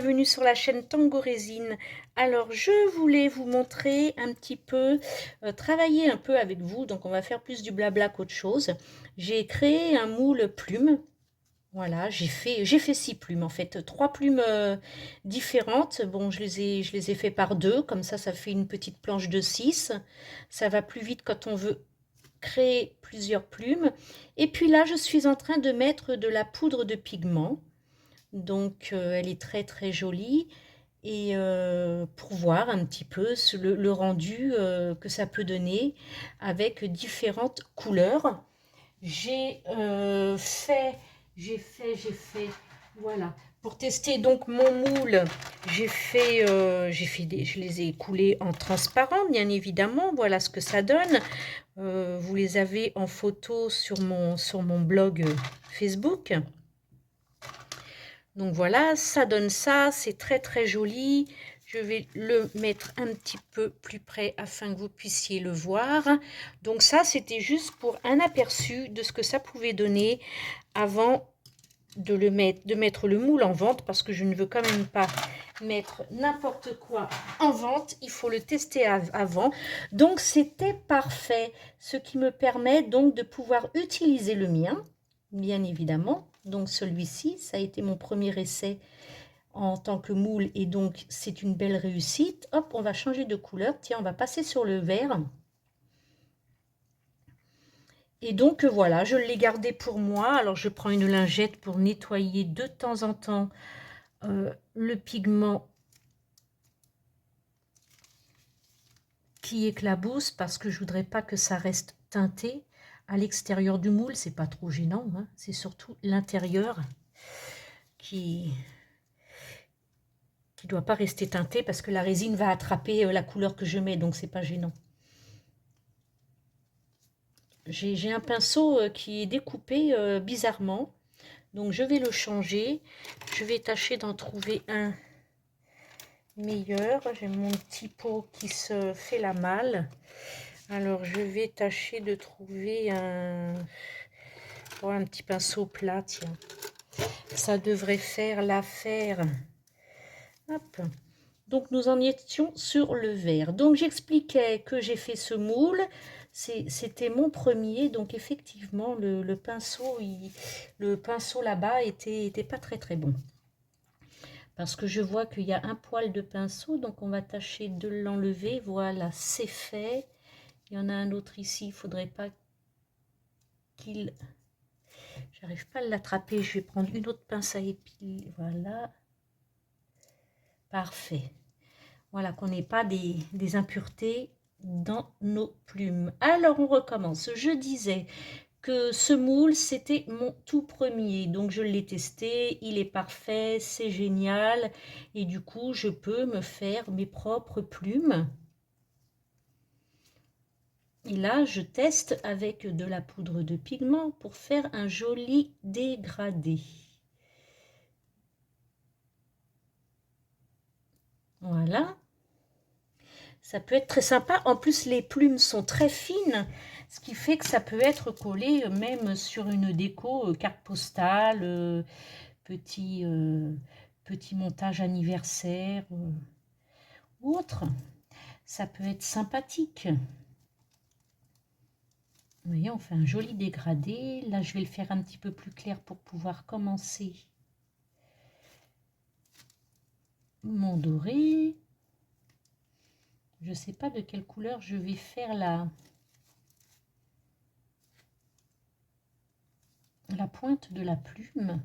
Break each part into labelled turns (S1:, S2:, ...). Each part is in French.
S1: bienvenue sur la chaîne Tango Résine. Alors je voulais vous montrer un petit peu, travailler un peu avec vous, donc on va faire plus du blabla qu'autre chose. J'ai créé un moule plume, voilà, j'ai fait 6 plumes en fait, 3 plumes différentes. Bon, je les ai fait par deux, comme ça fait une petite planche de 6. Ça va plus vite quand on veut créer plusieurs plumes. Et puis là, je suis en train de mettre de la poudre de pigment. Donc elle est très très jolie et pour voir un petit peu le rendu que ça peut donner avec différentes couleurs. J'ai voilà. Pour tester donc mon moule, je les ai coulés en transparent, bien évidemment. Voilà ce que ça donne. Vous les avez en photo sur mon blog Facebook. Donc voilà, ça donne ça, c'est très très joli. Je vais le mettre un petit peu plus près afin que vous puissiez le voir. Donc ça, c'était juste pour un aperçu de ce que ça pouvait donner avant de mettre le moule en vente, parce que je ne veux quand même pas mettre n'importe quoi en vente. Il faut le tester avant. Donc c'était parfait, ce qui me permet donc de pouvoir utiliser le mien, bien évidemment. Donc celui-ci, ça a été mon premier essai en tant que moule et donc c'est une belle réussite. Hop, on va changer de couleur. Tiens, on va passer sur le vert. Et donc voilà, je l'ai gardé pour moi. Alors je prends une lingette pour nettoyer de temps en temps le pigment qui éclabousse, parce que je voudrais pas que ça reste teinté. À l'extérieur du moule, c'est pas trop gênant, hein. C'est surtout l'intérieur qui doit pas rester teinté, parce que la résine va attraper la couleur que je mets, donc c'est pas gênant. J'ai un pinceau qui est découpé bizarrement, donc je vais le changer. Je vais tâcher d'en trouver un meilleur. J'ai mon petit pot qui se fait la malle. Alors je vais tâcher de trouver un petit pinceau plat, tiens. Ça devrait faire l'affaire. Hop. Donc nous en étions sur le vert. Donc j'expliquais que j'ai fait ce moule. C'était mon premier. Donc effectivement le pinceau là-bas était pas très très bon. Parce que je vois qu'il y a un poil de pinceau. Donc on va tâcher de l'enlever. Voilà, c'est fait. Il y en a un autre ici. Il ne faudrait pas qu'il... J'arrive pas à l'attraper. Je vais prendre une autre pince à épiler. Voilà. Parfait. Voilà, qu'on n'ait pas des impuretés dans nos plumes. Alors, on recommence. Je disais que ce moule, c'était mon tout premier. Donc, je l'ai testé. Il est parfait. C'est génial. Et du coup, je peux me faire mes propres plumes. Et là, je teste avec de la poudre de pigment pour faire un joli dégradé. Voilà. Ça peut être très sympa. En plus, les plumes sont très fines, ce qui fait que ça peut être collé même sur une déco, carte postale, petit, petit montage anniversaire ou autre. Ça peut être sympathique. Vous voyez, on fait un joli dégradé. Là, je vais le faire un petit peu plus clair pour pouvoir commencer mon doré. Je ne sais pas de quelle couleur je vais faire la pointe de la plume.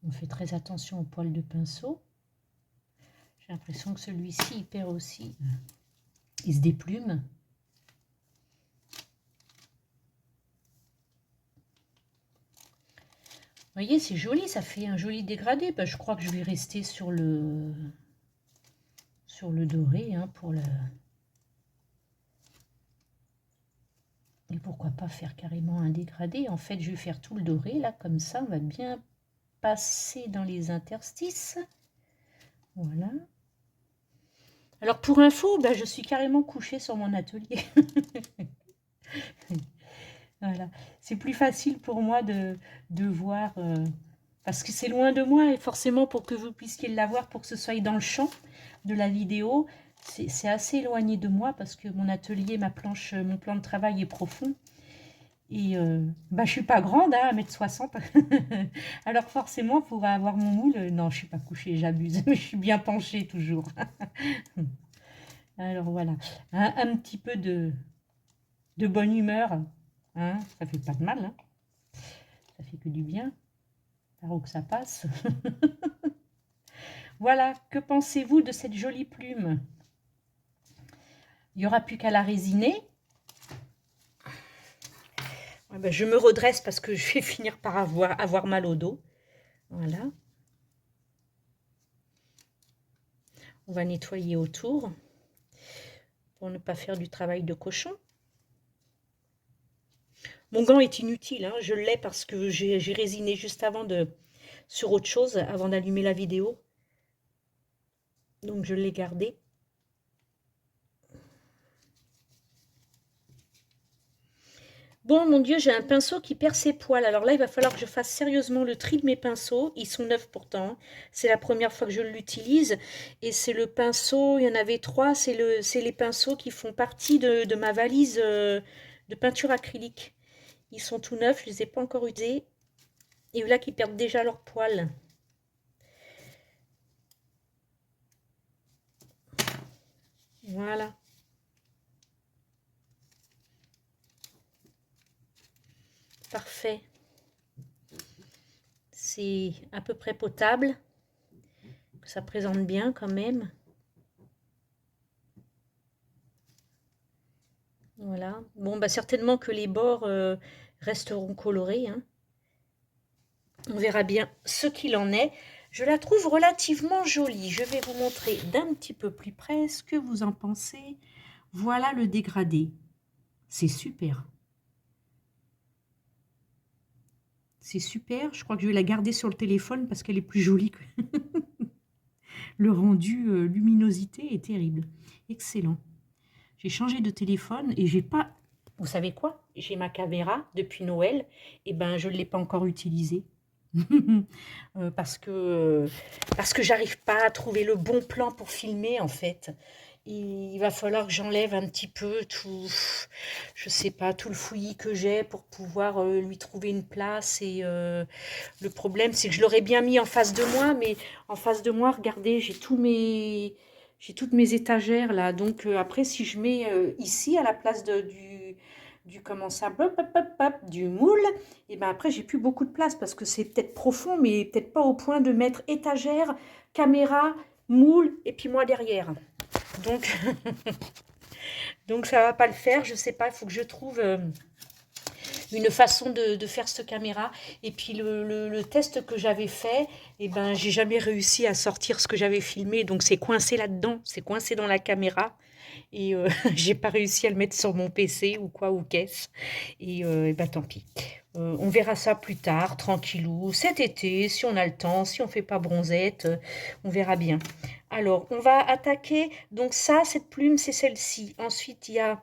S1: On fait très attention au poil de pinceau. J'ai l'impression que celui-ci, il perd aussi. Il se déplume. Vous voyez, c'est joli, ça fait un joli dégradé. Ben, je crois que je vais rester sur le doré, hein, pour le... Et pourquoi pas faire carrément un dégradé. En fait, je vais faire tout le doré, là, comme ça. On va bien passer dans les interstices. Voilà. Alors, pour info, ben, je suis carrément couchée sur mon atelier. Voilà. C'est plus facile pour moi de voir, parce que c'est loin de moi et forcément pour que vous puissiez l'avoir, pour que ce soit dans le champ de la vidéo, c'est assez éloigné de moi parce que mon atelier, ma planche, mon plan de travail est profond. Et bah, je suis pas grande, hein, 1,60 m. Alors forcément, pour avoir mon moule, non, je suis pas couchée, j'abuse, mais je suis bien penchée toujours. Alors voilà, un petit peu de bonne humeur, hein, ça fait pas de mal, hein, ça fait que du bien, par où que ça passe. Voilà, que pensez-vous de cette jolie plume? Il n'y aura plus qu'à la résiner. Ah ben, je me redresse parce que je vais finir par avoir mal au dos. Voilà. On va nettoyer autour pour ne pas faire du travail de cochon. Mon gant est inutile, hein, je l'ai parce que j'ai résiné juste avant sur autre chose, avant d'allumer la vidéo. Donc je l'ai gardé. Bon, mon Dieu, j'ai un pinceau qui perd ses poils. Alors là, il va falloir que je fasse sérieusement le tri de mes pinceaux. Ils sont neufs pourtant. C'est la première fois que je l'utilise. Et c'est le pinceau, il y en avait 3. C'est les pinceaux qui font partie de ma valise de peinture acrylique. Ils sont tout neufs, je ne les ai pas encore usés. Et là, qui perdent déjà leurs poils. Voilà. Parfait. C'est à peu près potable. Ça présente bien quand même. Voilà. Bon, bah certainement que les bords resteront colorés, hein. On verra bien ce qu'il en est. Je la trouve relativement jolie. Je vais vous montrer d'un petit peu plus près ce que vous en pensez. Voilà le dégradé. C'est super. C'est super. Je crois que je vais la garder sur le téléphone parce qu'elle est plus jolie que... Le rendu luminosité est terrible. Excellent. J'ai changé de téléphone et j'ai pas... Vous savez quoi? J'ai ma caméra depuis Noël. Et ben, je ne l'ai pas encore utilisée. Parce que j'arrive pas à trouver le bon plan pour filmer en fait. Il va falloir que j'enlève un petit peu tout, je sais pas, tout le fouillis que j'ai pour pouvoir lui trouver une place. Et le problème, c'est que je l'aurais bien mis en face de moi, mais en face de moi, regardez, j'ai toutes mes étagères là. Donc après, si je mets ici à la place du comment ça, du moule, et ben après j'ai plus beaucoup de place parce que c'est peut-être profond, mais peut-être pas au point de mettre étagère, caméra, moule et puis moi derrière. Donc donc ça va pas le faire. Je sais pas, il faut que je trouve une façon de faire cette caméra. Et puis le test que j'avais fait, et ben j'ai jamais réussi à sortir ce que j'avais filmé, donc c'est coincé là-dedans, c'est coincé dans la caméra. Et j'ai pas réussi à le mettre sur mon PC ou quoi, ou qu'est-ce. Et bah tant pis. On verra ça plus tard, tranquillou, cet été, si on a le temps, si on fait pas bronzette, on verra bien. Alors, on va attaquer, donc ça, cette plume, c'est celle-ci. Ensuite, il y a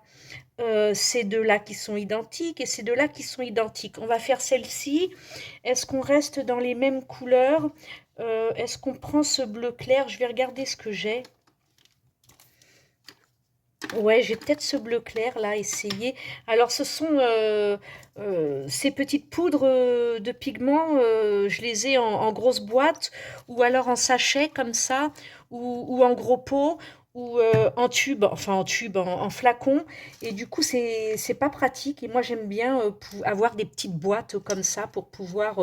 S1: ces deux-là qui sont identiques et ces deux-là qui sont identiques. On va faire celle-ci. Est-ce qu'on reste dans les mêmes couleurs? Est-ce qu'on prend ce bleu clair? Je vais regarder ce que j'ai. Ouais, j'ai peut-être ce bleu clair là, essayer. Alors, ce sont ces petites poudres de pigments, je les ai en grosse boîte ou alors en sachet comme ça, ou en gros pot, ou en tube, enfin en tube, en flacon. Et du coup, c'est pas pratique. Et moi, j'aime bien avoir des petites boîtes comme ça pour pouvoir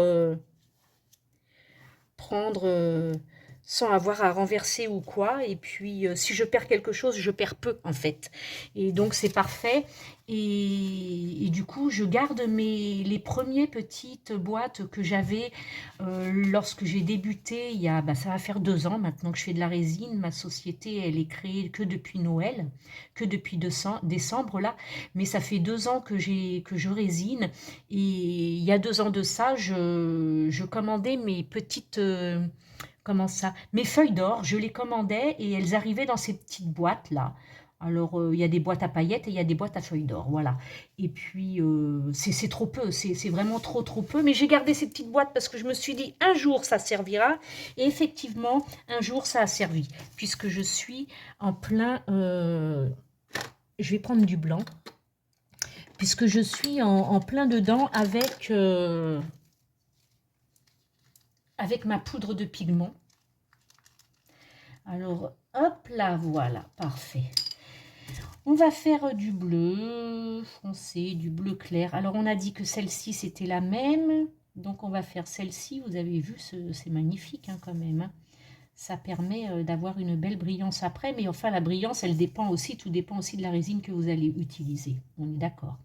S1: prendre sans avoir à renverser ou quoi. Et puis, si je perds quelque chose, je perds peu, en fait. Et donc, c'est parfait. Et du coup, je garde les premières petites boîtes que j'avais lorsque j'ai débuté. Bah, ça va faire 2 ans maintenant que je fais de la résine. Ma société, elle est créée que depuis Noël, que depuis décembre, là. Mais ça fait 2 ans que je résine. Et il y a 2 ans de ça, je commandais mes petites... comment ça? Mes feuilles d'or, je les commandais et elles arrivaient dans ces petites boîtes là. Alors, il y a des boîtes à paillettes et il y a des boîtes à feuilles d'or, voilà. Et puis, c'est trop peu, c'est vraiment trop peu. Mais j'ai gardé ces petites boîtes parce que je me suis dit, un jour, ça servira. Et effectivement, un jour, ça a servi. Puisque je suis en plein... je vais prendre du blanc. Puisque je suis en plein dedans avec ma poudre de pigment. Alors, hop là, voilà, parfait. On va faire du bleu foncé, du bleu clair. Alors, on a dit que celle-ci, c'était la même. Donc, on va faire celle-ci. Vous avez vu, c'est magnifique hein, quand même. Hein. Ça permet d'avoir une belle brillance après. Mais enfin, la brillance, elle dépend aussi, tout dépend aussi de la résine que vous allez utiliser. On est d'accord.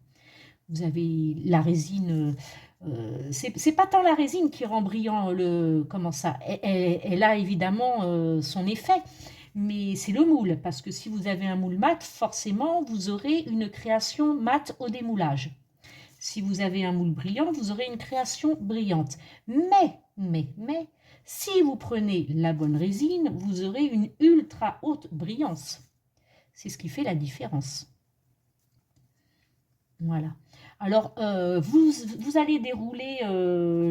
S1: Vous avez la résine... c'est pas tant la résine qui rend brillant comment ça. Elle a évidemment son effet. Mais c'est le moule, parce que si vous avez un moule mat, forcément, vous aurez une création mate au démoulage. Si vous avez un moule brillant, vous aurez une création brillante. Mais, si vous prenez la bonne résine, vous aurez une ultra haute brillance. C'est ce qui fait la différence. Voilà. Alors, vous allez dérouler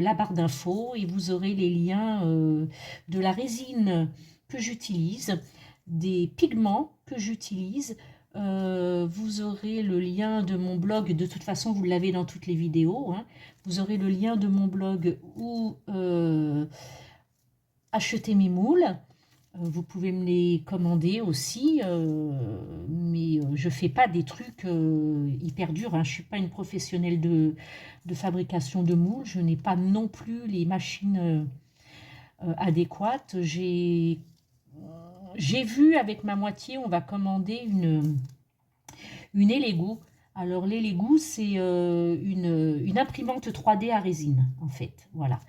S1: la barre d'infos et vous aurez les liens de la résine que j'utilise, des pigments que j'utilise. Vous aurez le lien de mon blog, de toute façon vous l'avez dans toutes les vidéos. Hein. Vous aurez le lien de mon blog où acheter mes moules. Vous pouvez me les commander aussi, mais je ne fais pas des trucs hyper durs. Hein. Je ne suis pas une professionnelle de fabrication de moules. Je n'ai pas non plus les machines adéquates. J'ai vu avec ma moitié, on va commander une Elegoo. Alors l'Elegoo, c'est une imprimante 3D à résine, en fait. Voilà.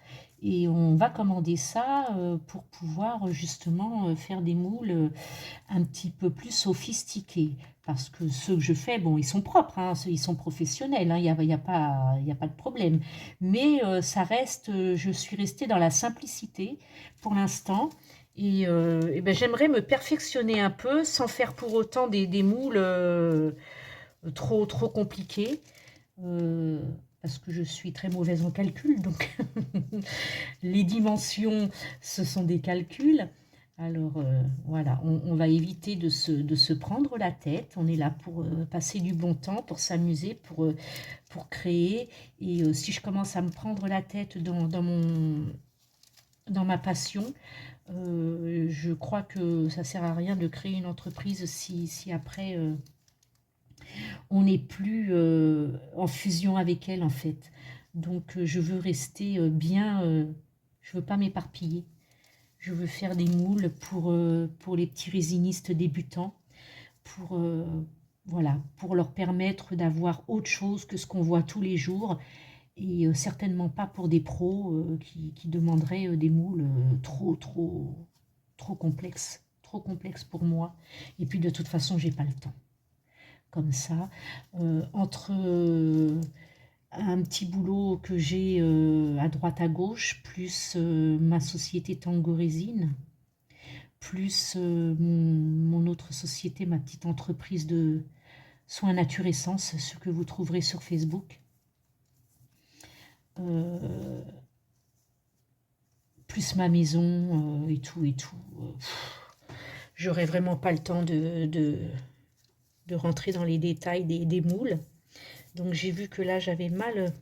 S1: Et on va commander ça pour pouvoir justement faire des moules un petit peu plus sophistiqués. Parce que ceux que je fais, bon, ils sont propres, hein, ils sont professionnels, hein, il n'y a pas de problème. Mais ça reste, je suis restée dans la simplicité pour l'instant. Et ben, j'aimerais me perfectionner un peu sans faire pour autant des moules trop compliqués. Parce que je suis très mauvaise en calcul, donc les dimensions, ce sont des calculs. Alors voilà, on va éviter de se prendre la tête. On est là pour passer du bon temps, pour s'amuser, pour créer. Et si je commence à me prendre la tête dans ma passion, je crois que ça ne sert à rien de créer une entreprise si après on n'est plus en fusion avec elle en fait. Donc je veux rester bien, je veux pas m'éparpiller. Je veux faire des moules pour les petits résinistes débutants, pour, voilà, pour leur permettre d'avoir autre chose que ce qu'on voit tous les jours, et certainement pas pour des pros qui demanderaient des moules trop complexes pour moi. Et puis de toute façon, j'ai pas le temps. Comme ça, entre un petit boulot que j'ai à droite à gauche, plus ma société Tango Résine, plus mon autre société, ma petite entreprise de soins nature essence, ce que vous trouverez sur Facebook. Plus ma maison et tout. J'aurais vraiment pas le temps de rentrer dans les détails des moules. Donc j'ai vu que là j'avais mal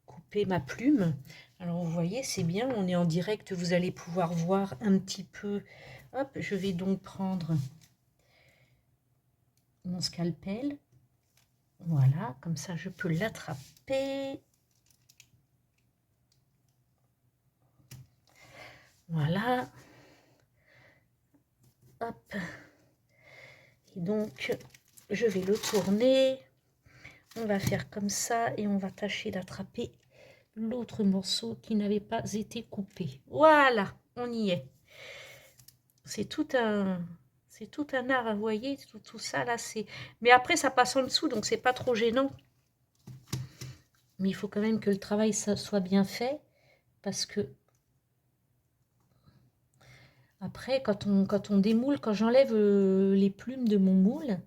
S1: coupé ma plume. Alors vous voyez, c'est bien, on est en direct, vous allez pouvoir voir un petit peu. Hop, je vais donc prendre mon scalpel. Voilà, comme ça je peux l'attraper. Voilà. Hop. Et donc, je vais le tourner. On va faire comme ça et on va tâcher d'attraper l'autre morceau qui n'avait pas été coupé. Voilà, on y est. C'est tout un art, vous voyez, tout ça là, c'est... Mais après, ça passe en dessous, donc c'est pas trop gênant. Mais il faut quand même que le travail soit bien fait, parce que après, quand on démoule, quand j'enlève les plumes de mon moule,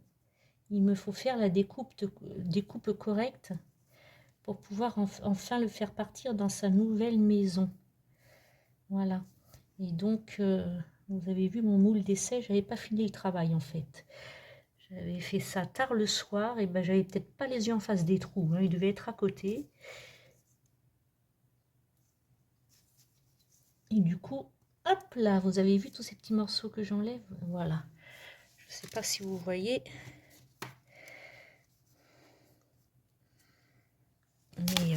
S1: il me faut faire la découpe correcte pour pouvoir enfin le faire partir dans sa nouvelle maison. Voilà. Et donc, vous avez vu mon moule d'essai, j'avais pas fini le travail en fait. J'avais fait ça tard le soir, et ben j'avais peut-être pas les yeux en face des trous, hein, il devait être à côté. Et du coup, hop là, vous avez vu tous ces petits morceaux que j'enlève? Voilà. Je sais pas si vous voyez. Mais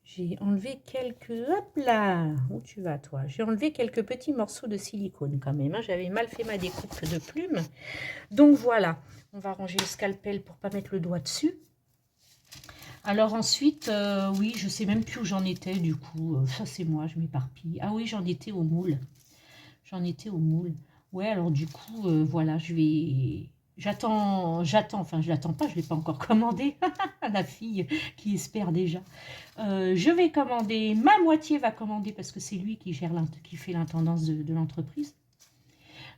S1: j'ai enlevé quelques... Hop là! Où tu vas, toi? J'ai enlevé quelques petits morceaux de silicone quand même, hein. J'avais mal fait ma découpe de plumes. Donc voilà, on va ranger le scalpel pour pas mettre le doigt dessus. Alors ensuite, oui, je sais même plus où j'en étais du coup. Ça c'est moi, je m'éparpille. Ah oui, j'en étais au moule. J'en étais au moule. Ouais, alors du coup, voilà, je vais... J'attends, enfin je l'attends pas, je ne l'ai pas encore commandé. La fille qui espère déjà. Je vais commander, ma moitié va commander parce que c'est lui qui gère, qui fait l'intendance de l'entreprise.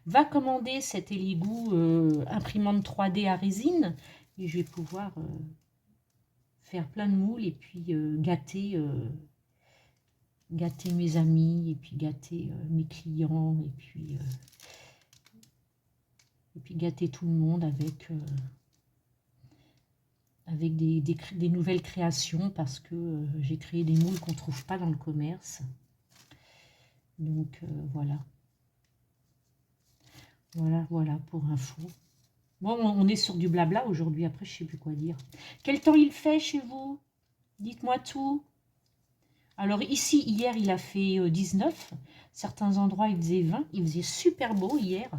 S1: Va commander cet éligou imprimante 3D à résine et je vais pouvoir faire plein de moules et puis gâter mes amis et puis gâter mes clients et puis gâter tout le monde avec des nouvelles créations parce que j'ai créé des moules qu'on ne trouve pas dans le commerce. Donc voilà. Voilà pour info. Bon, on est sur du blabla aujourd'hui, après je ne sais plus quoi dire. Quel temps il fait chez vous? Dites-moi tout. Alors ici, hier, il a fait 19. Certains endroits, il faisait 20. Il faisait super beau hier.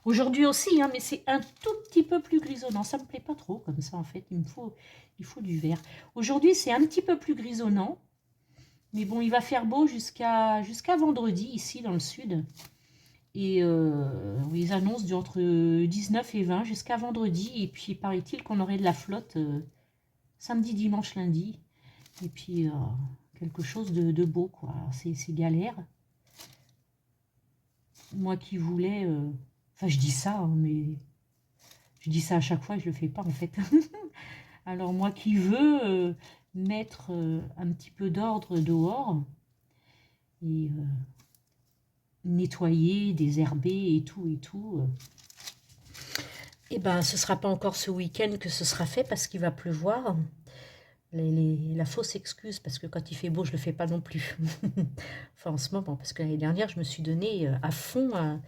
S1: Aujourd'hui aussi, hein, mais c'est un tout petit peu plus grisonnant. Ça ne me plaît pas trop comme ça, en fait. Il faut du vert. Aujourd'hui, c'est un petit peu plus grisonnant. Mais bon, il va faire beau jusqu'à vendredi, ici, dans le sud. Et ils annoncent entre 19 et 20 jusqu'à vendredi. Et puis, paraît-il qu'on aurait de la flotte samedi, dimanche, lundi. Et puis, quelque chose de beau, quoi. C'est galère. Moi qui voulais... Enfin, je dis ça, hein, mais... Je dis ça à chaque fois et je le fais pas, en fait. Alors, moi qui veux mettre un petit peu d'ordre dehors et nettoyer, désherber et tout, et ben, ce sera pas encore ce week-end que ce sera fait parce qu'il va pleuvoir. La fausse excuse, parce que quand il fait beau, je le fais pas non plus. Enfin, en ce moment, parce que l'année dernière, je me suis donnée à fond à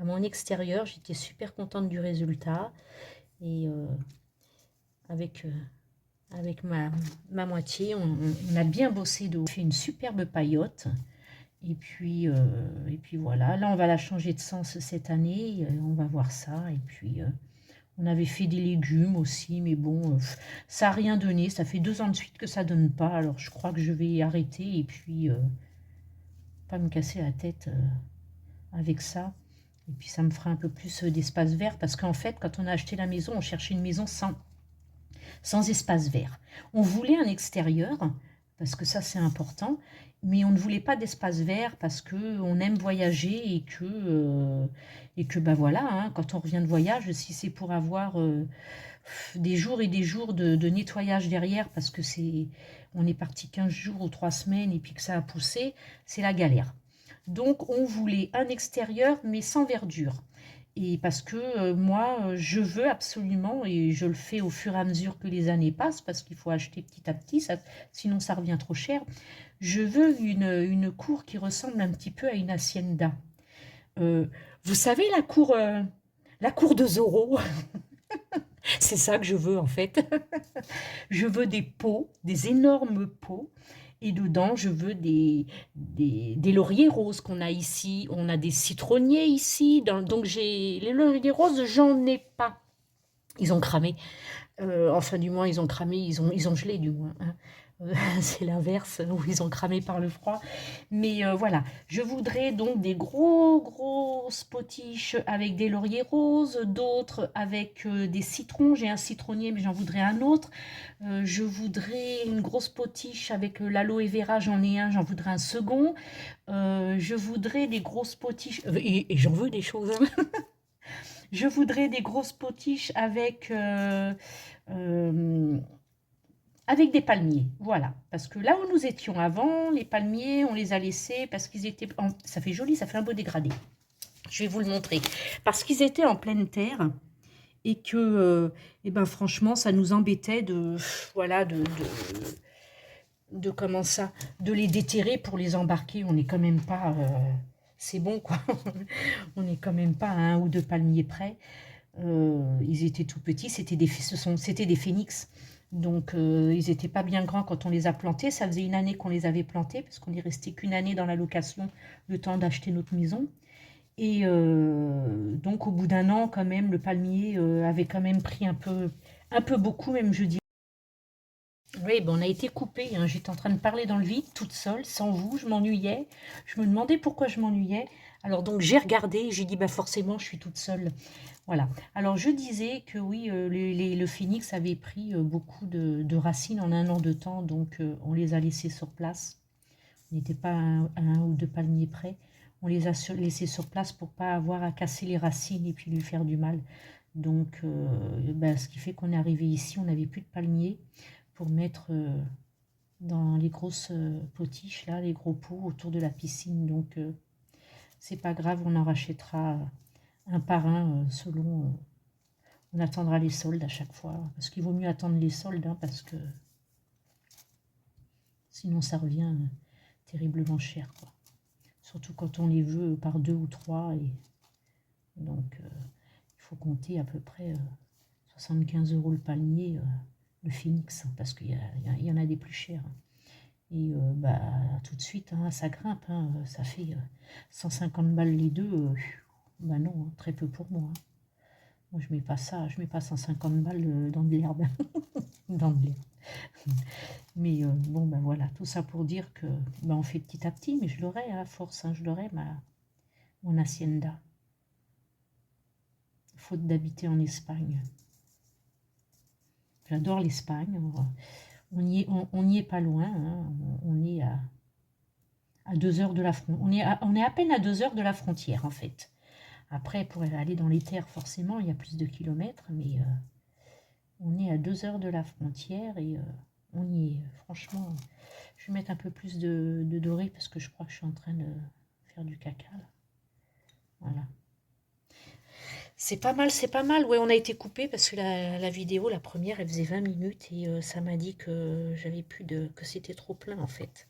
S1: mon extérieur. J'étais super contente du résultat. Et avec ma moitié, on a bien bossé on fait une superbe paillote. Et puis voilà. Là, on va la changer de sens cette année. On va voir ça. Et puis... on avait fait des légumes aussi, mais bon, ça n'a rien donné. Ça fait 2 ans de suite que ça ne donne pas. Alors, je crois que je vais arrêter et puis pas me casser la tête avec ça. Et puis, ça me fera un peu plus d'espace vert. Parce qu'en fait, quand on a acheté la maison, on cherchait une maison sans espace vert. On voulait un extérieur, parce que ça, c'est important. Mais on ne voulait pas d'espace vert parce qu'on aime voyager et que ben voilà, hein, quand on revient de voyage, si c'est pour avoir des jours et des jours de nettoyage derrière parce que on est parti 15 jours ou 3 semaines et puis que ça a poussé, c'est la galère. Donc on voulait un extérieur mais sans verdure. Et parce que moi, je veux absolument, et je le fais au fur et à mesure que les années passent, parce qu'il faut acheter petit à petit, sinon ça revient trop cher, je veux une cour qui ressemble un petit peu à une hacienda. Vous savez, la cour de Zorro, c'est ça que je veux en fait. Je veux des pots, des énormes pots, et dedans, je veux des lauriers roses qu'on a ici. On a des citronniers ici, donc les lauriers roses, j'en ai pas. Ils ont cramé. Enfin, du moins, ils ont cramé, ils ont gelé, du moins, hein. C'est l'inverse, où ils ont cramé par le froid. Mais voilà, je voudrais donc des grosses potiches avec des lauriers roses, d'autres avec des citrons. J'ai un citronnier, mais j'en voudrais un autre. Je voudrais une grosse potiche avec l'aloe vera, j'en ai un, j'en voudrais un second. Je voudrais des grosses potiches, et j'en veux des choses, hein. Je voudrais des grosses potiches avec des palmiers, voilà. Parce que là où nous étions avant, les palmiers, on les a laissés parce qu'ils étaient... Ça fait joli, ça fait un beau dégradé. Je vais vous le montrer. Parce qu'ils étaient en pleine terre et que, eh ben, franchement, ça nous embêtait voilà, comment ça, de les déterrer pour les embarquer. On n'est quand même pas... c'est bon, quoi. On n'est quand même pas à 1 ou 2 palmiers près. Ils étaient tout petits, c'était des phénix. Donc, ils n'étaient pas bien grands quand on les a plantés. Ça faisait une année qu'on les avait plantés, parce qu'on est resté qu'une année dans la location, le temps d'acheter notre maison. Et donc, au bout d'un an, quand même, le palmier avait quand même pris un peu beaucoup, même je dis. Oui, ben on a été coupés, hein. J'étais en train de parler dans le vide, toute seule, sans vous, je m'ennuyais. Je me demandais pourquoi je m'ennuyais. Alors donc j'ai regardé, j'ai dit bah forcément je suis toute seule. Voilà. Alors je disais que oui, le phénix avait pris beaucoup de racines en 1 an de temps, donc on les a laissés sur place. On n'était pas à 1 ou 2 palmiers près. On les a laissés sur place pour pas avoir à casser les racines et puis lui faire du mal. Donc, ben, ce qui fait qu'on est arrivé ici, on n'avait plus de palmiers pour mettre dans les grosses potiches, là, les gros pots autour de la piscine. Donc, c'est pas grave, on en rachètera un par un selon... on attendra les soldes à chaque fois. Parce qu'il vaut mieux attendre les soldes, hein, parce que sinon ça revient terriblement cher, quoi. Surtout quand on les veut par 2 ou 3. Et donc, il faut compter à peu près 75 € le palmier, le phénix, parce qu'il y en a des plus chers. Et bah, tout de suite, hein, ça grimpe, hein, ça fait 150 balles les deux. Bah non, hein, très peu pour moi, hein. Moi, je mets pas ça, je mets pas 150 balles dans de l'herbe. Dans de l'herbe. Mais bon, ben voilà, tout ça pour dire que ben, on fait petit à petit, mais je l'aurai à force, hein, je l'aurai, mon hacienda. Faute d'habiter en Espagne. J'adore l'Espagne, on n'y est pas loin, hein, on est à 2 heures de la frontière. On est à peine à 2 heures de la frontière, en fait. Après, pour aller dans les terres, forcément, il y a plus de kilomètres, mais on est à 2 heures de la frontière et on y est. Franchement, je vais mettre un peu plus de doré parce que je crois que je suis en train de faire du caca, là. Voilà. C'est pas mal, c'est pas mal. Ouais, on a été coupé parce que la vidéo, la première, elle faisait 20 minutes et ça m'a dit que j'avais plus que c'était trop plein, en fait.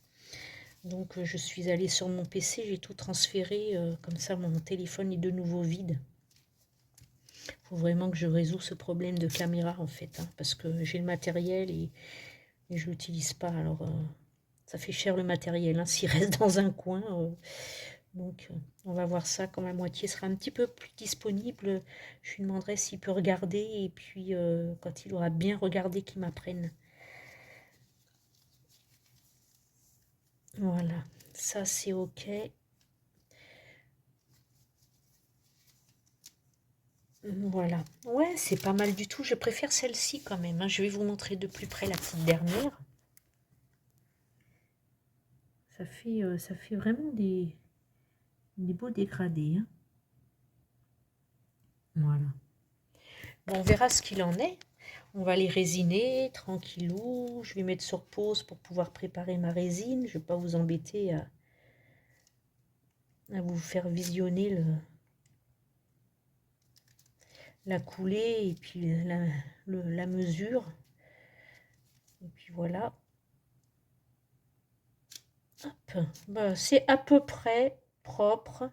S1: Donc, je suis allée sur mon PC, j'ai tout transféré, comme ça, mon téléphone est de nouveau vide. Faut vraiment que je résous ce problème de caméra, en fait, hein, parce que j'ai le matériel et je l'utilise pas. Alors, ça fait cher le matériel, hein, s'il reste dans un coin. Donc, on va voir ça quand la moitié sera un petit peu plus disponible. Je lui demanderai s'il peut regarder et puis, quand il aura bien regardé, qu'il m'apprenne. Voilà, ça c'est ok. Voilà, ouais, c'est pas mal du tout. Je préfère celle-ci quand même, hein. Je vais vous montrer de plus près la petite dernière. Ça fait vraiment des beaux dégradés, hein. Voilà. Bon, on verra ce qu'il en est. On va les résiner tranquillou. Je vais mettre sur pause pour pouvoir préparer ma résine. Je ne vais pas vous embêter à vous faire visionner la coulée et puis la mesure. Et puis voilà. Hop. Bah, c'est à peu près propre.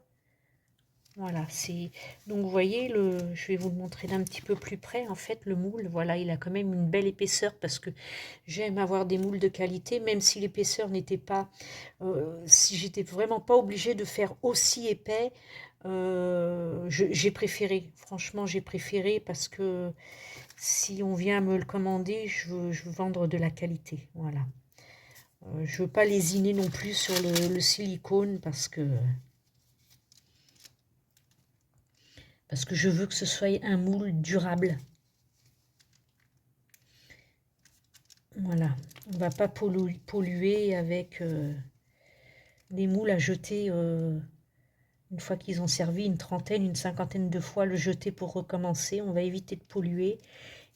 S1: Voilà, c'est... Donc, vous voyez, je vais vous le montrer d'un petit peu plus près. En fait, le moule, voilà, il a quand même une belle épaisseur parce que j'aime avoir des moules de qualité, même si l'épaisseur n'était pas... si j'étais vraiment pas obligée de faire aussi épais, j'ai préféré. Franchement, j'ai préféré parce que si on vient me le commander, je veux vendre de la qualité. Voilà. Je veux pas lésiner non plus sur le silicone parce que je veux que ce soit un moule durable. Voilà, on ne va pas polluer avec des moules à jeter Une fois qu'ils ont servi une trentaine, une cinquantaine de fois, le jeter pour recommencer. On va éviter de polluer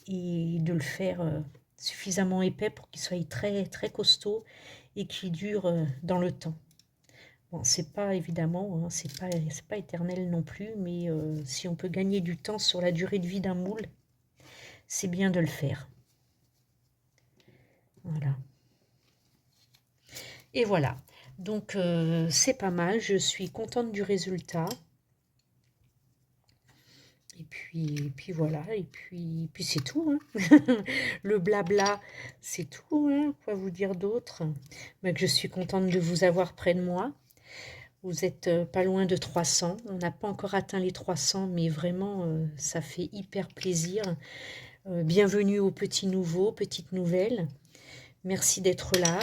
S1: et de le faire suffisamment épais pour qu'il soit très, très costaud et qu'il dure dans le temps. Bon, c'est pas évidemment, hein, c'est pas éternel non plus, mais si on peut gagner du temps sur la durée de vie d'un moule, c'est bien de le faire. Voilà. Et voilà. Donc, c'est pas mal. Je suis contente du résultat. Et puis voilà. Et puis c'est tout. Hein. Le blabla, c'est tout. Hein. Quoi vous dire d'autre? Mais que je suis contente de vous avoir près de moi. Vous êtes pas loin de 300. On n'a pas encore atteint les 300, mais vraiment, ça fait hyper plaisir. Bienvenue aux petits nouveaux, petites nouvelles. Merci d'être là.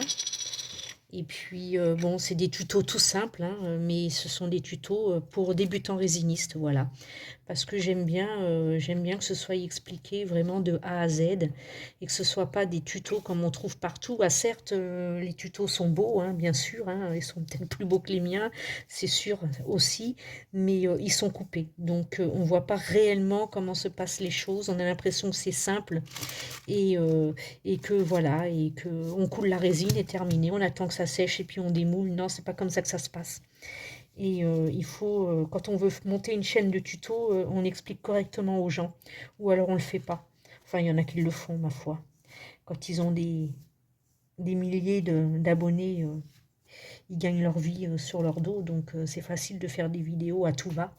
S1: Et puis, bon, c'est des tutos tout simples, hein, mais ce sont des tutos pour débutants résinistes, voilà. Parce que j'aime bien que ce soit expliqué vraiment de A à Z et que ce soit pas des tutos comme on trouve partout. Ah, certes, les tutos sont beaux, hein, bien sûr, hein, ils sont peut-être plus beaux que les miens, c'est sûr aussi, mais ils sont coupés. Donc, on voit pas réellement comment se passent les choses. On a l'impression que c'est simple et, euh, et que voilà, et que on coule la résine et terminé. On attend que ça sèche et puis on démoule. Non, c'est pas comme ça que ça se passe. Et il faut, quand on veut monter une chaîne de tutos, on explique correctement aux gens. Ou alors on le fait pas. Enfin, il y en a qui le font, ma foi. Quand ils ont des milliers d'abonnés, ils gagnent leur vie sur leur dos. Donc c'est facile de faire des vidéos à tout va,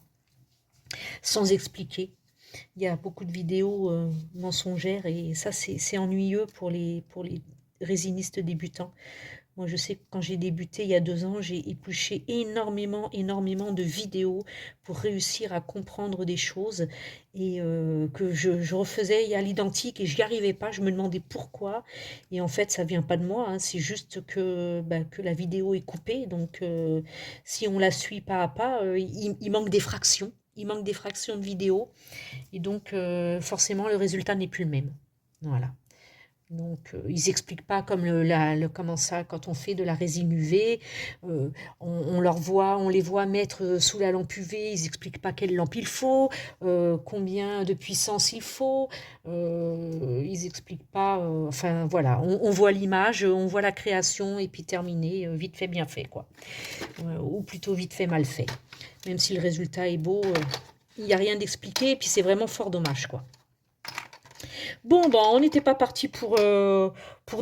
S1: sans expliquer. Il y a beaucoup de vidéos mensongères et ça, c'est ennuyeux pour les résinistes débutants. Moi, je sais que quand j'ai débuté il y a 2 ans, j'ai épluché énormément, énormément de vidéos pour réussir à comprendre des choses et que je refaisais à l'identique et je n'y arrivais pas. Je me demandais pourquoi. Et en fait, ça vient pas de moi, hein, c'est juste que la vidéo est coupée. Donc, si on la suit pas à pas, il manque des fractions. Il manque des fractions de vidéo. Et donc, forcément, le résultat n'est plus le même. Voilà. Donc, ils expliquent pas comme comment ça, quand on fait de la résine UV, on les voit mettre sous la lampe UV, ils expliquent pas quelle lampe il faut, combien de puissance il faut, ils expliquent pas, enfin voilà, on voit l'image, on voit la création et puis terminé, vite fait, bien fait, quoi. Ou plutôt vite fait, mal fait. Même si le résultat est beau, il n'y a rien d'expliqué et puis c'est vraiment fort dommage, quoi. Bon, ben, on n'était pas parti pour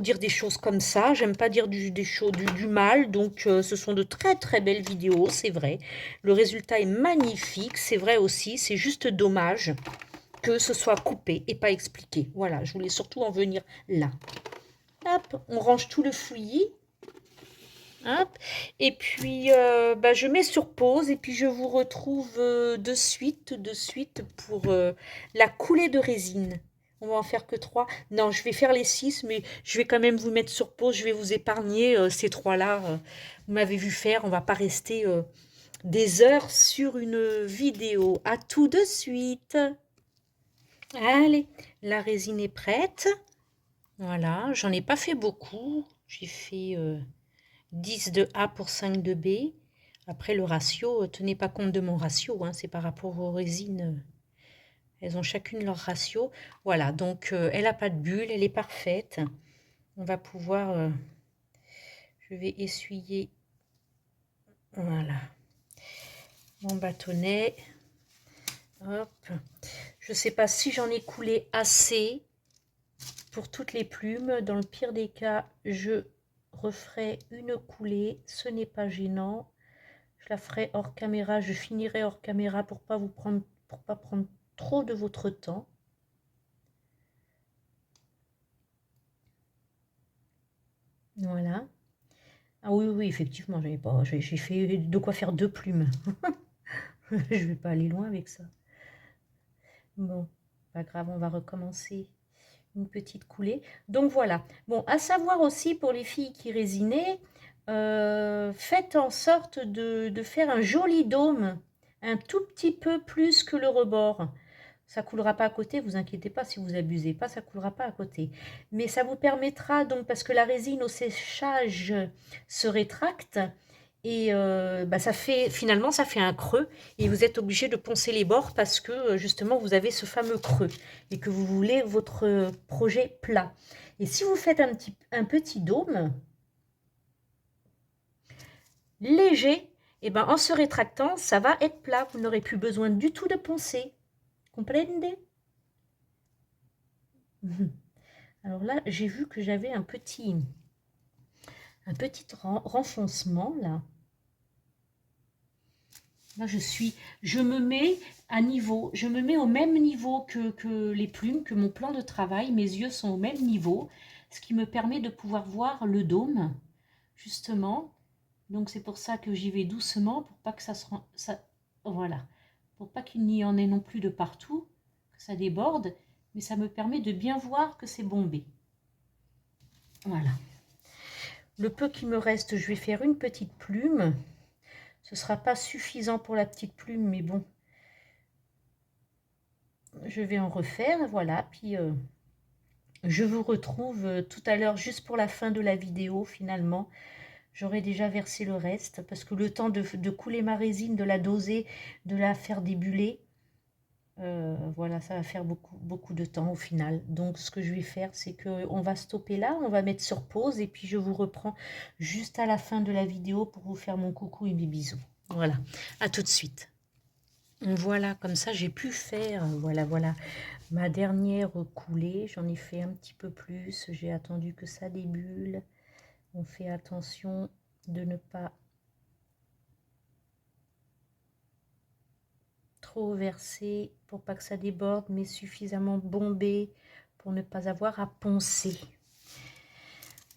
S1: dire des choses comme ça. J'aime pas dire du mal. Donc, ce sont de très très belles vidéos, c'est vrai. Le résultat est magnifique, c'est vrai aussi. C'est juste dommage que ce soit coupé et pas expliqué. Voilà, je voulais surtout en venir là. Hop, on range tout le fouillis. Hop. Et puis, bah, je mets sur pause et puis je vous retrouve de suite pour la coulée de résine. On va en faire que 3. Non, je vais faire les 6, mais je vais quand même vous mettre sur pause. Je vais vous épargner ces 3-là. Vous m'avez vu faire. On va pas rester des heures sur une vidéo. À tout de suite. Allez, la résine est prête. Voilà, j'en ai pas fait beaucoup. J'ai fait 10 de A pour 5 de B. Après, le ratio, tenez pas compte de mon ratio, hein, c'est par rapport aux résines. Elles ont chacune leur ratio. Voilà, donc elle n'a pas de bulle, elle est parfaite. On va pouvoir... je vais essuyer, voilà, mon bâtonnet. Hop. Je ne sais pas si j'en ai coulé assez pour toutes les plumes. Dans le pire des cas, je referai une coulée. Ce n'est pas gênant. Je la ferai hors caméra, je finirai hors caméra pour pas prendre trop de votre temps. Voilà. Ah oui, oui, effectivement, j'ai fait de quoi faire 2 plumes. Je vais pas aller loin avec ça. Bon, pas grave, on va recommencer une petite coulée. Donc voilà. Bon, à savoir aussi pour les filles qui résinaient, faites en sorte de faire un joli dôme, un tout petit peu plus que le rebord. Ça coulera pas à côté, vous inquiétez pas, si vous abusez pas, ça coulera pas à côté. Mais ça vous permettra donc, parce que la résine au séchage se rétracte, Et bah, finalement, ça fait un creux et vous êtes obligé de poncer les bords parce que justement, vous avez ce fameux creux et que vous voulez votre projet plat. Et si vous faites un petit dôme léger, et ben, en se rétractant, ça va être plat. Vous n'aurez plus besoin du tout de poncer. Comprendez? Alors là, j'ai vu que j'avais un petit renfoncement là. Là, je me mets à niveau, je me mets au même niveau que les plumes, que mon plan de travail. Mes yeux sont au même niveau, ce qui me permet de pouvoir voir le dôme, justement. Donc, c'est pour ça que j'y vais doucement, pour pas que voilà, pour pas qu'il n'y en ait non plus de partout, que ça déborde, mais ça me permet de bien voir que c'est bombé. Voilà. Le peu qui me reste, je vais faire une petite plume. Ce ne sera pas suffisant pour la petite plume, mais bon, je vais en refaire, voilà. Puis je vous retrouve tout à l'heure, juste pour la fin de la vidéo, finalement. J'aurai déjà versé le reste, parce que le temps de couler ma résine, de la doser, de la faire débuler, voilà, ça va faire beaucoup de temps au final. Donc, ce que je vais faire, c'est qu'on va stopper là, on va mettre sur pause, et puis je vous reprends juste à la fin de la vidéo pour vous faire mon coucou et mes bisous. Voilà, à tout de suite. Voilà, comme ça, j'ai pu faire, voilà, ma dernière coulée. J'en ai fait un petit peu plus, j'ai attendu que ça débule. On fait attention de ne pas trop verser pour pas que ça déborde, mais suffisamment bombé pour ne pas avoir à poncer.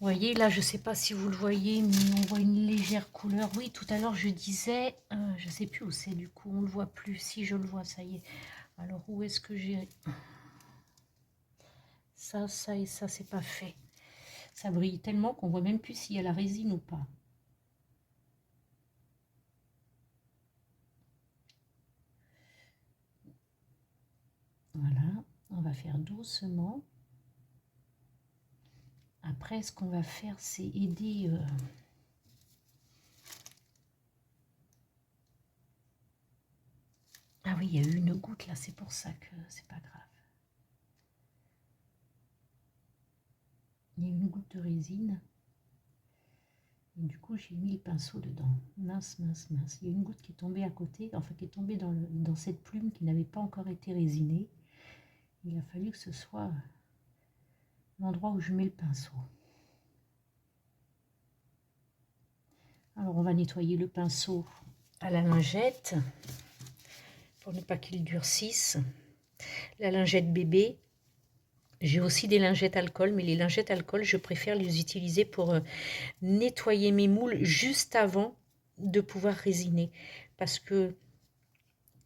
S1: Vous voyez, là, je sais pas si vous le voyez, mais on voit une légère couleur. Oui, tout à l'heure, je disais, je sais plus où c'est, du coup, on le voit plus. Si, je le vois, ça y est. Alors, où est-ce que j'ai... Ça et ça, c'est pas fait. Ça brille tellement qu'on voit même plus s'il y a la résine ou pas. Voilà, on va faire doucement. Après, ce qu'on va faire, c'est aider... Ah oui, il y a eu une goutte là, c'est pour ça que c'est pas grave. Il y a une goutte de résine. Et du coup, j'ai mis le pinceau dedans. Mince, mince, mince. Il y a une goutte qui est tombée à côté, enfin qui est tombée dans cette plume qui n'avait pas encore été résinée. Il a fallu que ce soit l'endroit où je mets le pinceau. Alors, on va nettoyer le pinceau à la lingette pour ne pas qu'il durcisse. La lingette bébé. J'ai aussi des lingettes alcool, mais les lingettes alcool, je préfère les utiliser pour nettoyer mes moules juste avant de pouvoir résiner. Parce que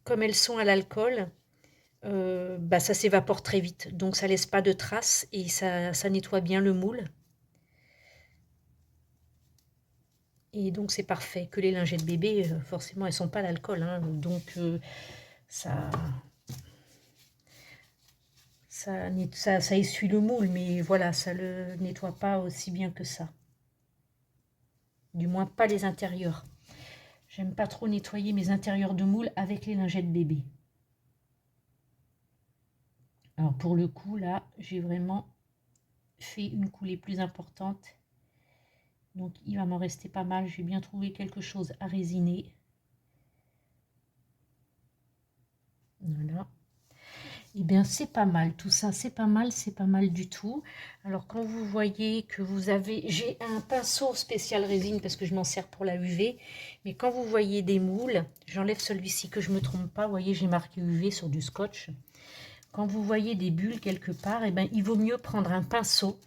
S1: comme elles sont à l'alcool, bah, ça s'évapore très vite. Donc ça laisse pas de traces et ça nettoie bien le moule. Et donc c'est parfait. Que les lingettes bébé, forcément, elles sont pas à l'alcool. Hein, donc ça essuie le moule, mais voilà, ça le nettoie pas aussi bien que ça. Du moins pas les intérieurs. J'aime pas trop nettoyer mes intérieurs de moule avec les lingettes bébé. Alors pour le coup, là, j'ai vraiment fait une coulée plus importante. Donc il va m'en rester pas mal. J'ai bien trouvé quelque chose à résiner. Voilà. Et bien c'est pas mal, tout ça, c'est pas mal du tout. Alors quand vous voyez que vous avez... J'ai un pinceau spécial résine parce que je m'en sers pour la UV. Mais quand vous voyez des moules, j'enlève celui-ci que je me trompe pas. Vous voyez, j'ai marqué UV sur du scotch. Quand vous voyez des bulles quelque part, eh ben, il vaut mieux prendre un pinceau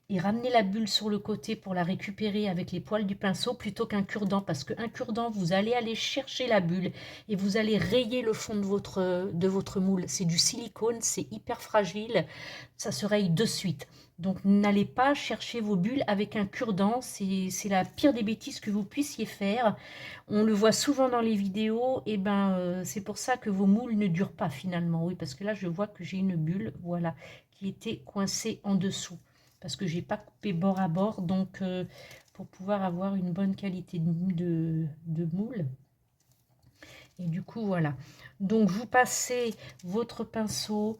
S1: et ramener la bulle sur le côté pour la récupérer avec les poils du pinceau plutôt qu'un cure-dent. Parce qu'un cure-dent, vous allez aller chercher la bulle et vous allez rayer le fond de votre moule. C'est du silicone, c'est hyper fragile, ça se raye de suite. Donc n'allez pas chercher vos bulles avec un cure-dent, c'est la pire des bêtises que vous puissiez faire. On le voit souvent dans les vidéos, et ben c'est pour ça que vos moules ne durent pas finalement. Oui, parce que là je vois que j'ai une bulle, voilà, qui était coincée en dessous. Parce que j'ai pas coupé bord à bord, donc pour pouvoir avoir une bonne qualité de moule. Et du coup, voilà. Donc, vous passez votre pinceau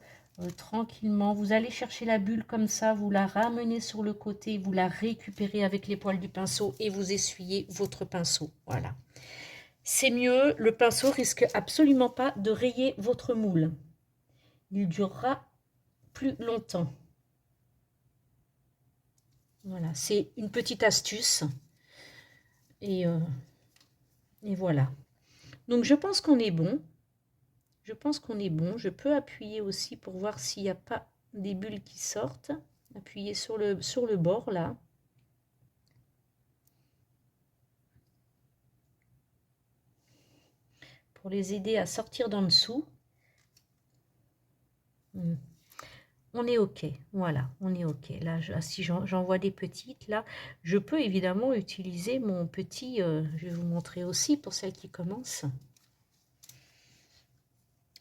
S1: tranquillement. Vous allez chercher la bulle comme ça, vous la ramenez sur le côté, vous la récupérez avec les poils du pinceau et vous essuyez votre pinceau. Voilà. C'est mieux, le pinceau risque absolument pas de rayer votre moule. Il durera plus longtemps. Voilà, c'est une petite astuce. Et, et voilà. Donc, je pense qu'on est bon. Je pense qu'on est bon. Je peux appuyer aussi pour voir s'il n'y a pas des bulles qui sortent. Appuyer sur le bord, là. Pour les aider à sortir d'en dessous. On est OK. Voilà, on est OK. Là, si j'en vois des petites, là, je peux évidemment utiliser mon petit... je vais vous montrer aussi pour celles qui commencent.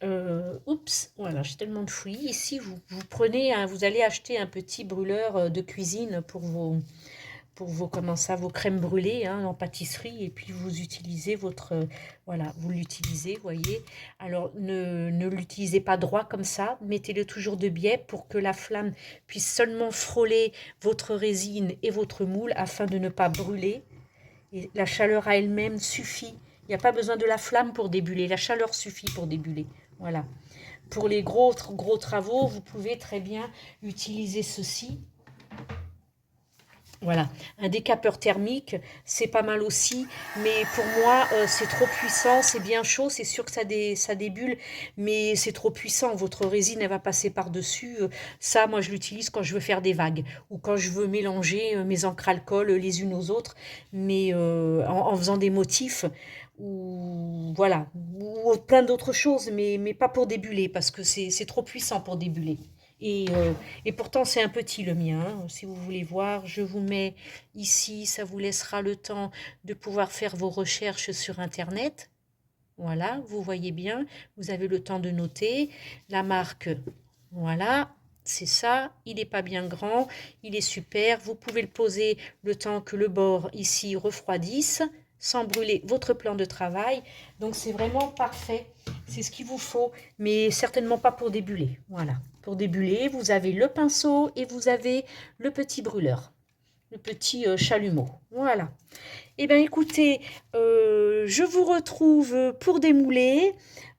S1: Oups, voilà, j'ai tellement de fouillis. Ici, vous prenez, vous allez acheter un petit brûleur de cuisine pour vos comment ça, vos crèmes brûlées hein, en pâtisserie. Et puis, vous utilisez votre, voilà, vous l'utilisez, vous voyez. Alors, ne l'utilisez pas droit comme ça. Mettez-le toujours de biais pour que la flamme puisse seulement frôler votre résine et votre moule afin de ne pas brûler. Et la chaleur à elle-même suffit. Il n'y a pas besoin de la flamme pour débuller. La chaleur suffit pour débuller. Voilà. Pour les gros travaux, vous pouvez très bien utiliser ceci. Voilà, un décapeur thermique, c'est pas mal aussi, mais pour moi, c'est trop puissant, c'est bien chaud, c'est sûr que ça débulle, mais c'est trop puissant, votre résine, elle va passer par-dessus. Ça, moi, je l'utilise quand je veux faire des vagues, ou quand je veux mélanger mes encres alcool les unes aux autres, mais en faisant des motifs, ou voilà, ou plein d'autres choses, mais pas pour débuller, parce que c'est trop puissant pour débuller. Et pourtant, c'est un petit le mien. Hein. Si vous voulez voir, je vous mets ici. Ça vous laissera le temps de pouvoir faire vos recherches sur Internet. Voilà, vous voyez bien. Vous avez le temps de noter. La marque, voilà, c'est ça. Il n'est pas bien grand. Il est super. Vous pouvez le poser le temps que le bord ici refroidisse sans brûler votre plan de travail. Donc, c'est vraiment parfait. C'est ce qu'il vous faut, mais certainement pas pour débuller. Voilà. Pour débuller, vous avez le pinceau et vous avez le petit brûleur, le petit chalumeau. Voilà. Eh bien, écoutez, je vous retrouve pour démouler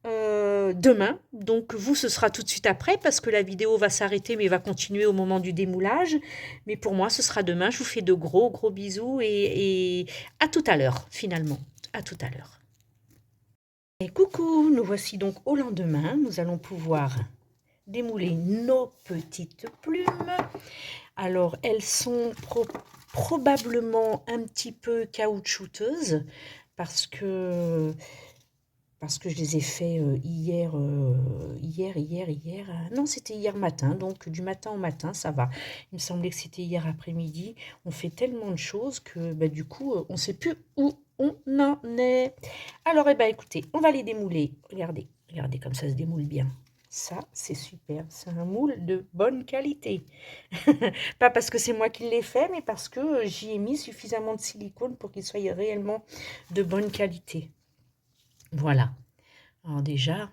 S1: demain. Donc, vous, ce sera tout de suite après parce que la vidéo va s'arrêter, mais va continuer au moment du démoulage. Mais pour moi, ce sera demain. Je vous fais de gros bisous et à tout à l'heure, finalement. À tout à l'heure. Et coucou, nous voici donc au lendemain. Nous allons pouvoir démouler nos petites plumes. Alors, elles sont probablement un petit peu caoutchouteuses parce que je les ai fait hier. Non, c'était hier matin, donc du matin au matin, ça va. Il me semblait que c'était hier après-midi. On fait tellement de choses que bah, du coup, on ne sait plus où on en est. Alors, eh ben, écoutez, on va les démouler. Regardez, regardez comme ça se démoule bien. Ça, c'est super. C'est un moule de bonne qualité. Pas parce que c'est moi qui l'ai fait, mais parce que j'y ai mis suffisamment de silicone pour qu'il soit réellement de bonne qualité. Voilà. Alors déjà,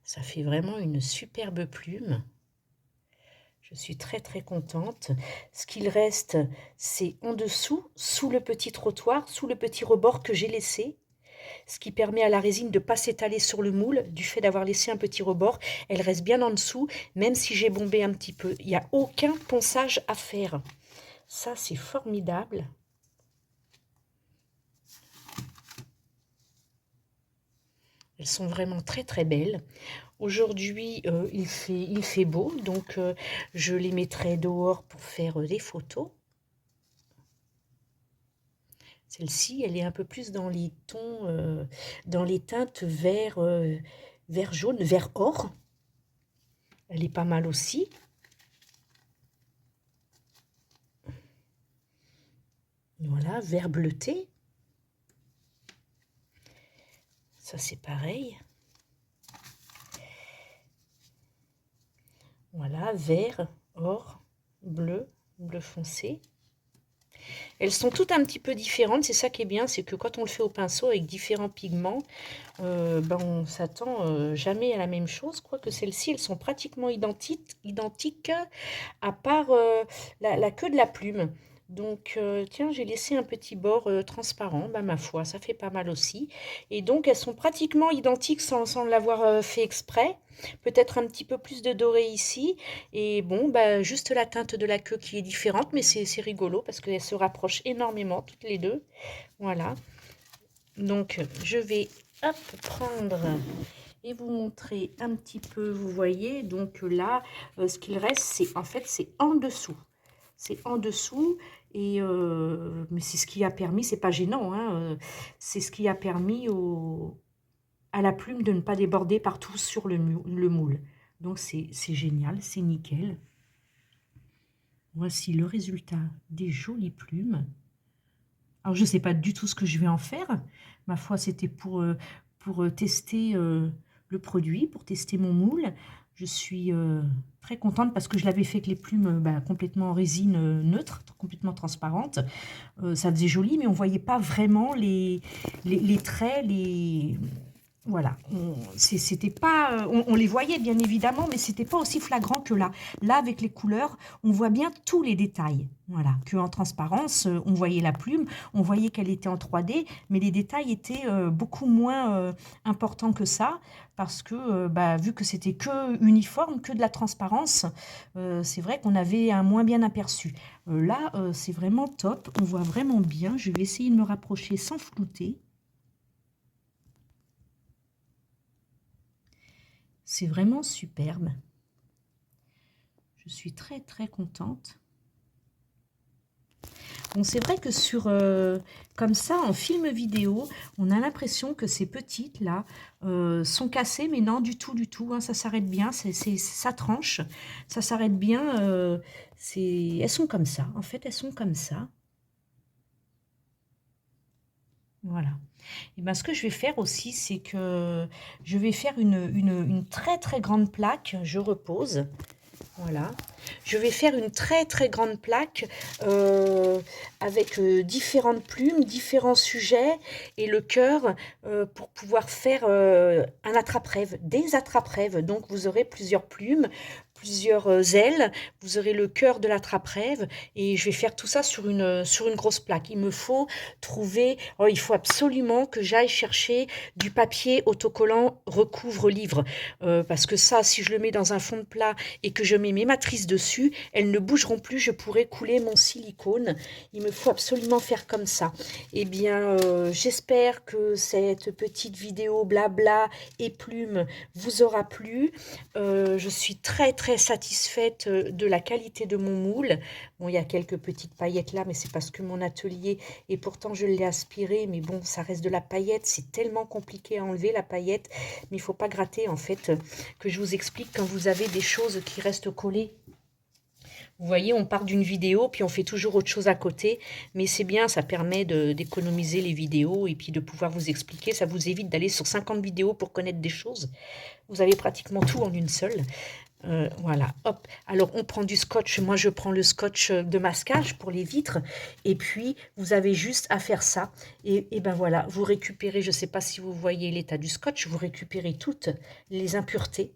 S1: ça fait vraiment une superbe plume. Je suis très contente. Ce qu'il reste, c'est en dessous, sous le petit trottoir, sous le petit rebord que j'ai laissé. Ce qui permet à la résine de ne pas s'étaler sur le moule, du fait d'avoir laissé un petit rebord. Elle reste bien en dessous, même si j'ai bombé un petit peu. Il n'y a aucun ponçage à faire. Ça, c'est formidable. Elles sont vraiment très belles. Aujourd'hui, il fait beau, donc je les mettrai dehors pour faire des photos. Celle-ci, elle est un peu plus dans les tons, dans les teintes vert, vert jaune, vert or. Elle est pas mal aussi. Voilà, vert bleuté. Ça, c'est pareil. Voilà, vert, or, bleu, bleu foncé. Elles sont toutes un petit peu différentes. C'est ça qui est bien, c'est que quand on le fait au pinceau avec différents pigments, ben on s'attend jamais à la même chose. Quoique celles-ci, elles sont pratiquement identiques à part la queue de la plume. Donc, tiens, j'ai laissé un petit bord transparent. Bah, ma foi, ça fait pas mal aussi. Et donc, elles sont pratiquement identiques sans l'avoir fait exprès. Peut-être un petit peu plus de doré ici. Et bon, bah, juste la teinte de la queue qui est différente, mais c'est rigolo parce qu'elles se rapprochent énormément toutes les deux. Voilà. Donc, je vais hop, prendre et vous montrer un petit peu, vous voyez, donc là, ce qu'il reste, c'est en fait, c'est en dessous. C'est en dessous, et mais c'est ce qui a permis, c'est pas gênant, hein, c'est ce qui a permis à la plume de ne pas déborder partout sur le moule. Donc c'est génial, c'est nickel. Voici le résultat des jolies plumes. Alors je ne sais pas du tout ce que je vais en faire. Ma foi, c'était pour tester le produit, pour tester mon moule. Je suis très contente parce que je l'avais fait avec les plumes complètement en résine neutre, complètement transparente. Ça faisait joli, mais on ne voyait pas vraiment les traits, voilà, c'était pas, on les voyait bien évidemment, mais c'était pas aussi flagrant que là. Là, avec les couleurs, on voit bien tous les détails. Voilà, qu'en transparence, on voyait la plume, on voyait qu'elle était en 3D, mais les détails étaient beaucoup moins importants que ça, parce que vu que c'était que uniforme, que de la transparence, c'est vrai qu'on avait un moins bien aperçu. Là, c'est vraiment top, on voit vraiment bien. Je vais essayer de me rapprocher sans flouter. C'est vraiment superbe. Je suis très très contente. Bon, c'est vrai que sur comme ça, en film vidéo, on a l'impression que ces petites là sont cassées, mais non, du tout, du tout. Hein, ça s'arrête bien, ça tranche, ça s'arrête bien. Elles sont comme ça, en fait, elles sont comme ça. Voilà. Et ben, ce que je vais faire aussi, c'est que je vais faire une très très grande plaque. Je repose. Voilà. Je vais faire une très très grande plaque avec différentes plumes, différents sujets et le cœur pour pouvoir faire un attrape-rêve, des attrape-rêves. Donc vous aurez plusieurs plumes, plusieurs ailes, vous aurez le cœur de l'attrape-rêve et je vais faire tout ça sur une grosse plaque. Il me faut trouver, il faut absolument que j'aille chercher du papier autocollant recouvre-livre parce que ça, si je le mets dans un fond de plat et que je mets mes matrices dessus, elles ne bougeront plus, je pourrai couler mon silicone. Il me faut absolument faire comme ça. Eh bien, j'espère que cette petite vidéo blabla et plume vous aura plu. Je suis très très satisfaite de la qualité de mon moule. Bon, il y a quelques petites paillettes là, mais c'est parce que mon atelier, et pourtant je l'ai aspiré, mais bon, ça reste de la paillette. C'est tellement compliqué à enlever la paillette, mais il ne faut pas gratter en fait, que je vous explique quand vous avez des choses qui restent collées. Vous voyez, on part d'une vidéo, puis on fait toujours autre chose à côté. Mais c'est bien, ça permet d'économiser les vidéos et puis de pouvoir vous expliquer. Ça vous évite d'aller sur 50 vidéos pour connaître des choses. Vous avez pratiquement tout en une seule. Voilà, hop. Alors, on prend du scotch. Moi, je prends le scotch de masquage pour les vitres. Et puis, vous avez juste à faire ça. Et ben voilà, vous récupérez, je ne sais pas si vous voyez l'état du scotch, vous récupérez toutes les impuretés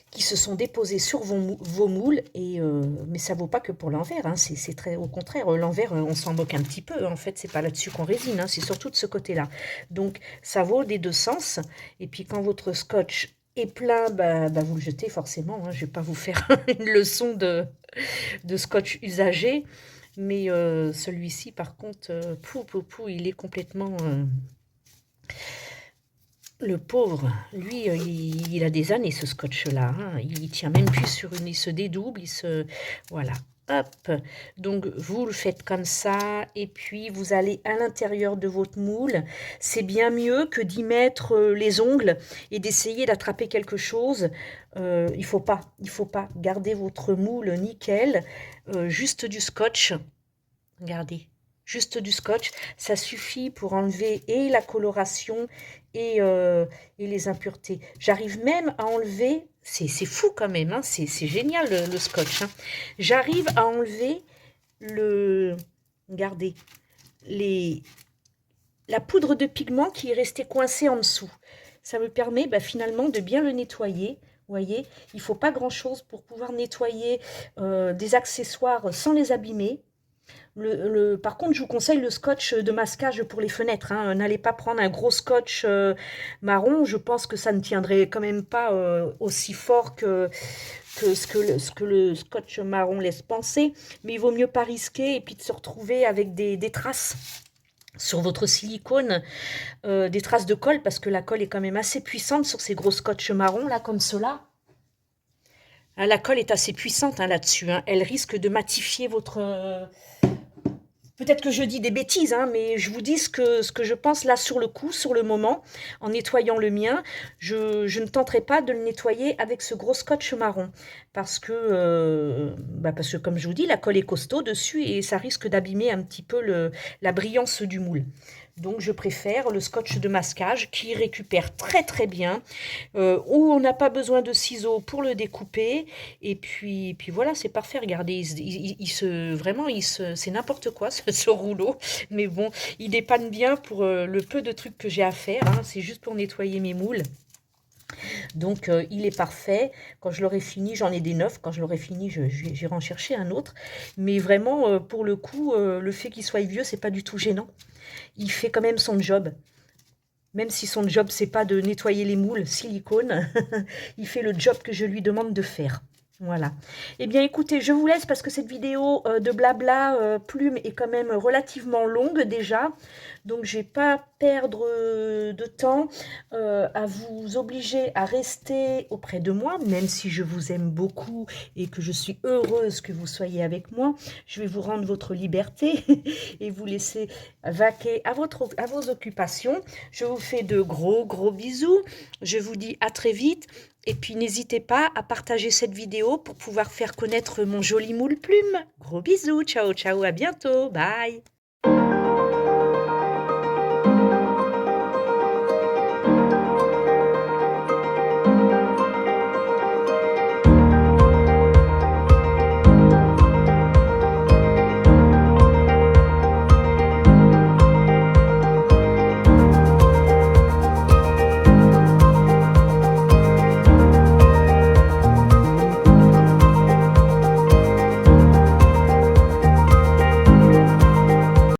S1: qui se sont déposés sur vos moules, mais ça ne vaut pas que pour l'envers, hein, c'est très au contraire, l'envers on s'en moque un petit peu, en fait c'est pas là-dessus qu'on résine, hein, c'est surtout de ce côté-là. Donc ça vaut des deux sens, et puis quand votre scotch est plein, vous le jetez forcément, hein, je ne vais pas vous faire une leçon de scotch usagé, mais celui-ci par contre, il est complètement... Le pauvre, lui, il a des années ce scotch-là. Hein. Il tient même plus sur il se dédouble, voilà. Hop, donc vous le faites comme ça, et puis vous allez à l'intérieur de votre moule. C'est bien mieux que d'y mettre les ongles et d'essayer d'attraper quelque chose. Il faut pas garder votre moule nickel, juste du scotch. Regardez, juste du scotch, ça suffit pour enlever et la coloration et les impuretés. J'arrive même à enlever, c'est fou quand même, hein, c'est génial le scotch. Hein. J'arrive à enlever regardez, la poudre de pigment qui est restée coincée en dessous. Ça me permet finalement de bien le nettoyer. Vous voyez, il ne faut pas grand-chose pour pouvoir nettoyer des accessoires sans les abîmer. Par contre, je vous conseille le scotch de masquage pour les fenêtres. Hein. N'allez pas prendre un gros scotch marron. Je pense que ça ne tiendrait quand même pas aussi fort que ce que le scotch marron laisse penser. Mais il vaut mieux pas risquer et puis de se retrouver avec des traces sur votre silicone, des traces de colle, parce que la colle est quand même assez puissante sur ces gros scotch marron, là, comme cela. La colle est assez puissante là-dessus. Elle risque de matifier votre... Peut-être que je dis des bêtises, mais je vous dis ce que je pense là sur le coup, sur le moment, en nettoyant le mien. Je ne tenterai pas de le nettoyer avec ce gros scotch marron, parce que comme je vous dis, la colle est costaud dessus et ça risque d'abîmer un petit peu la brillance du moule. Donc je préfère le scotch de masquage qui récupère très très bien, où on n'a pas besoin de ciseaux pour le découper. Et puis voilà, c'est parfait. Regardez, c'est n'importe quoi ce rouleau. Mais bon, il dépanne bien pour le peu de trucs que j'ai à faire. C'est juste pour nettoyer mes moules. Donc il est parfait. Quand je l'aurai fini, j'en ai des neufs. Quand je l'aurai fini, j'irai en chercher un autre. Mais vraiment, pour le coup, le fait qu'il soit vieux, c'est pas du tout gênant. Il fait quand même son job. Même si son job, c'est pas de nettoyer les moules silicone, il fait le job que je lui demande de faire. Voilà. Eh bien, écoutez, je vous laisse parce que cette vidéo de blabla plume est quand même relativement longue déjà. Donc, je ne vais pas perdre de temps à vous obliger à rester auprès de moi, même si je vous aime beaucoup et que je suis heureuse que vous soyez avec moi. Je vais vous rendre votre liberté et vous laisser vaquer à vos occupations. Je vous fais de gros bisous. Je vous dis à très vite. Et puis, n'hésitez pas à partager cette vidéo pour pouvoir faire connaître mon joli moule plume. Gros bisous, ciao, ciao, à bientôt, bye.